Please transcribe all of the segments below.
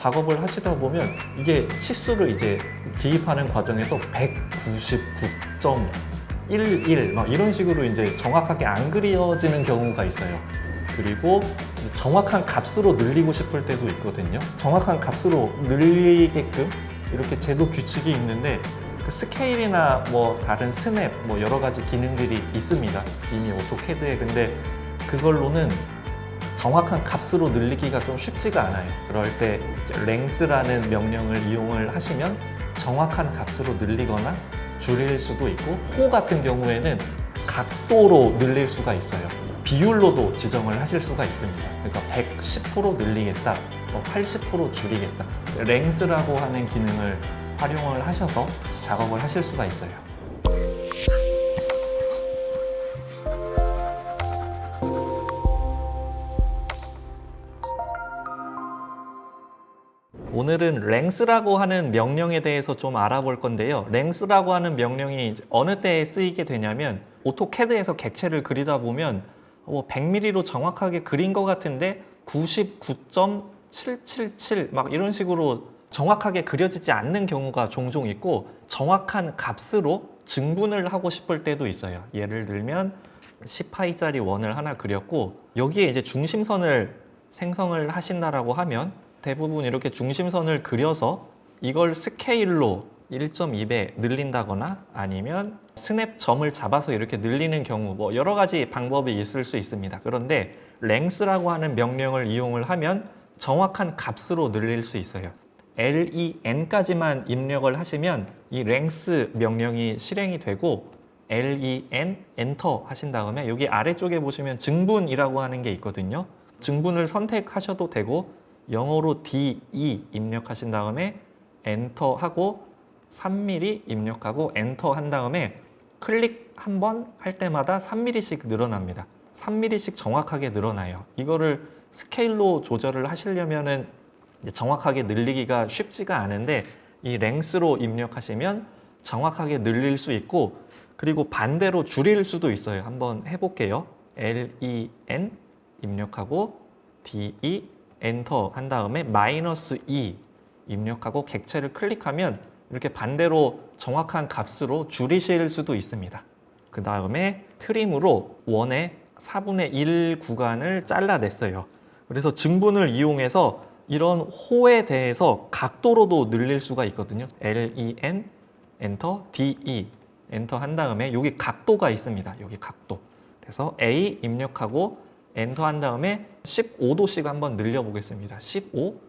작업을 하시다 보면 이게 치수를 이제 기입하는 과정에서 199.11 막 이런 식으로 이제 정확하게 안 그려지는 경우가 있어요. 그리고 정확한 값으로 늘리고 싶을 때도 있거든요. 정확한 값으로 늘리게끔 이렇게 제도 규칙이 있는데 그 스케일이나 뭐 다른 스냅 뭐 여러 가지 기능들이 있습니다. 이미 오토캐드에. 근데 그걸로는 정확한 값으로 늘리기가 좀 쉽지가 않아요. 그럴 때 length라는 명령을 이용을 하시면 정확한 값으로 늘리거나 줄일 수도 있고, 호 같은 경우에는 각도로 늘릴 수가 있어요. 비율로도 지정을 하실 수가 있습니다. 그러니까 110% 늘리겠다, 80% 줄이겠다. length라고 하는 기능을 활용을 하셔서 작업을 하실 수가 있어요. 오늘은 length라고 하는 명령에 대해서 좀 알아볼 건데요. length라고 하는 명령이 어느 때에 쓰이게 되냐면, 오토캐드에서 객체를 그리다 보면 100mm로 정확하게 그린 것 같은데 99.777 막 이런 식으로 정확하게 그려지지 않는 경우가 종종 있고, 정확한 값으로 증분을 하고 싶을 때도 있어요. 예를 들면 10파이짜리 원을 하나 그렸고 여기에 이제 중심선을 생성을 하신다라고 하면 대부분 이렇게 중심선을 그려서 이걸 스케일로 1.2배 늘린다거나 아니면 스냅 점을 잡아서 이렇게 늘리는 경우, 뭐 여러 가지 방법이 있을 수 있습니다. 그런데 length라고 하는 명령을 이용을 하면 정확한 값으로 늘릴 수 있어요. len 까지만 입력을 하시면 이 length 명령이 실행이 되고, len 엔터 하신 다음에 여기 아래쪽에 보시면 증분이라고 하는 게 있거든요. 증분을 선택하셔도 되고, 영어로 DE 입력하신 다음에 엔터 하고 3mm 입력하고 엔터 한 다음에 클릭 한 번 할 때마다 3mm씩 늘어납니다. 3mm씩 정확하게 늘어나요. 이거를 스케일로 조절을 하시려면은 정확하게 늘리기가 쉽지가 않은데, 이 length로 입력하시면 정확하게 늘릴 수 있고, 그리고 반대로 줄일 수도 있어요. 한번 해볼게요. len 입력하고 de 엔터 한 다음에 -2 입력하고 객체를 클릭하면 이렇게 반대로 정확한 값으로 줄이실 수도 있습니다. 그 다음에 트림으로 원의 4분의 1 구간을 잘라냈어요. 그래서 증분을 이용해서 이런 호에 대해서 각도로도 늘릴 수가 있거든요. len 엔터 de 엔터 한 다음에 여기 각도가 있습니다. 여기 각도. 그래서 a 입력하고 엔터 한 다음에 15도씩 한번 늘려보겠습니다. 15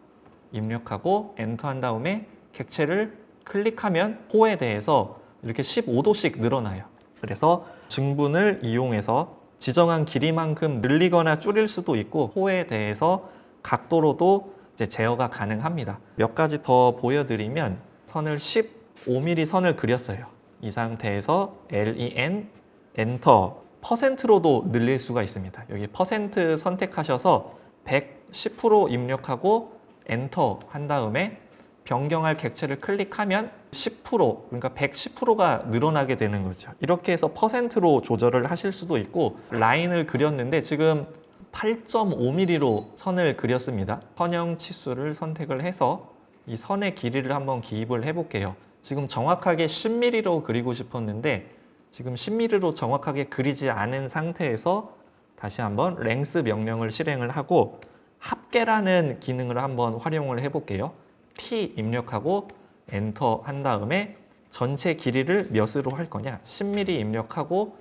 입력하고 엔터 한 다음에 객체를 클릭하면 호에 대해서 이렇게 15도씩 늘어나요. 그래서 증분을 이용해서 지정한 길이만큼 늘리거나 줄일 수도 있고, 호에 대해서 각도로도 이제 제어가 가능합니다. 몇 가지 더 보여드리면, 선을 15mm 선을 그렸어요. 이 상태에서 len 엔터 %로도 늘릴 수가 있습니다. 여기 % 선택하셔서 110% 입력하고 엔터 한 다음에 변경할 객체를 클릭하면 10%, 그러니까 110%가 늘어나게 되는 거죠. 이렇게 해서 %로 조절을 하실 수도 있고, 라인을 그렸는데 지금 8.5mm로 선을 그렸습니다. 선형 치수를 선택을 해서 이 선의 길이를 한번 기입을 해볼게요. 지금 정확하게 10mm로 그리고 싶었는데 지금 10mm로 정확하게 그리지 않은 상태에서 다시 한번 length 명령을 실행을 하고 합계라는 기능을 한번 활용을 해볼게요. t 입력하고 엔터 한 다음에 전체 길이를 몇으로 할 거냐, 10mm 입력하고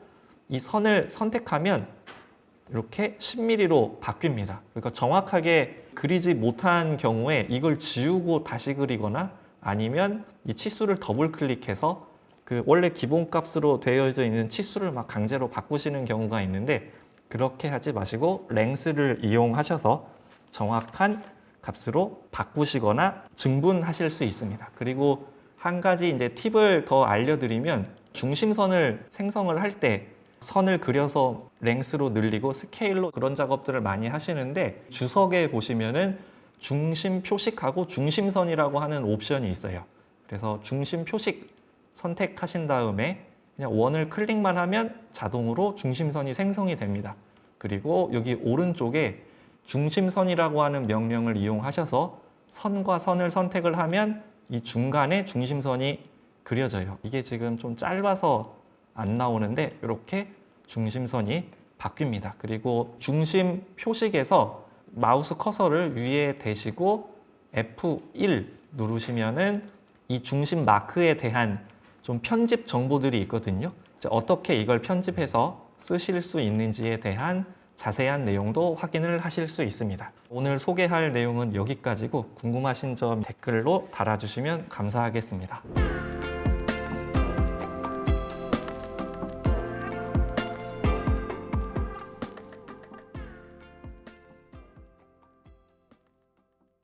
이 선을 선택하면 이렇게 10mm로 바뀝니다. 그러니까 정확하게 그리지 못한 경우에 이걸 지우고 다시 그리거나 아니면 이 치수를 더블 클릭해서 그 원래 기본값으로 되어져 있는 치수를 막 강제로 바꾸시는 경우가 있는데, 그렇게 하지 마시고 length를 이용하셔서 정확한 값으로 바꾸시거나 증분하실 수 있습니다. 그리고 한 가지 이제 팁을 더 알려드리면, 중심선을 생성을 할 때 선을 그려서 length로 늘리고 스케일로 그런 작업들을 많이 하시는데, 주석에 보시면은 중심 표식하고 중심선이라고 하는 옵션이 있어요. 그래서 중심 표식 선택하신 다음에 그냥 원을 클릭만 하면 자동으로 중심선이 생성이 됩니다. 그리고 여기 오른쪽에 중심선이라고 하는 명령을 이용하셔서 선과 선을 선택을 하면 이 중간에 중심선이 그려져요. 이게 지금 좀 짧아서 안 나오는데 이렇게 중심선이 바뀝니다. 그리고 중심 표식에서 마우스 커서를 위에 대시고 F1 누르시면은 이 중심 마크에 대한 좀 편집 정보들이 있거든요. 이제 어떻게 이걸 편집해서 쓰실 수 있는지에 대한 자세한 내용도 확인을 하실 수 있습니다. 오늘 소개할 내용은 여기까지고 궁금하신 점 댓글로 달아주시면 감사하겠습니다.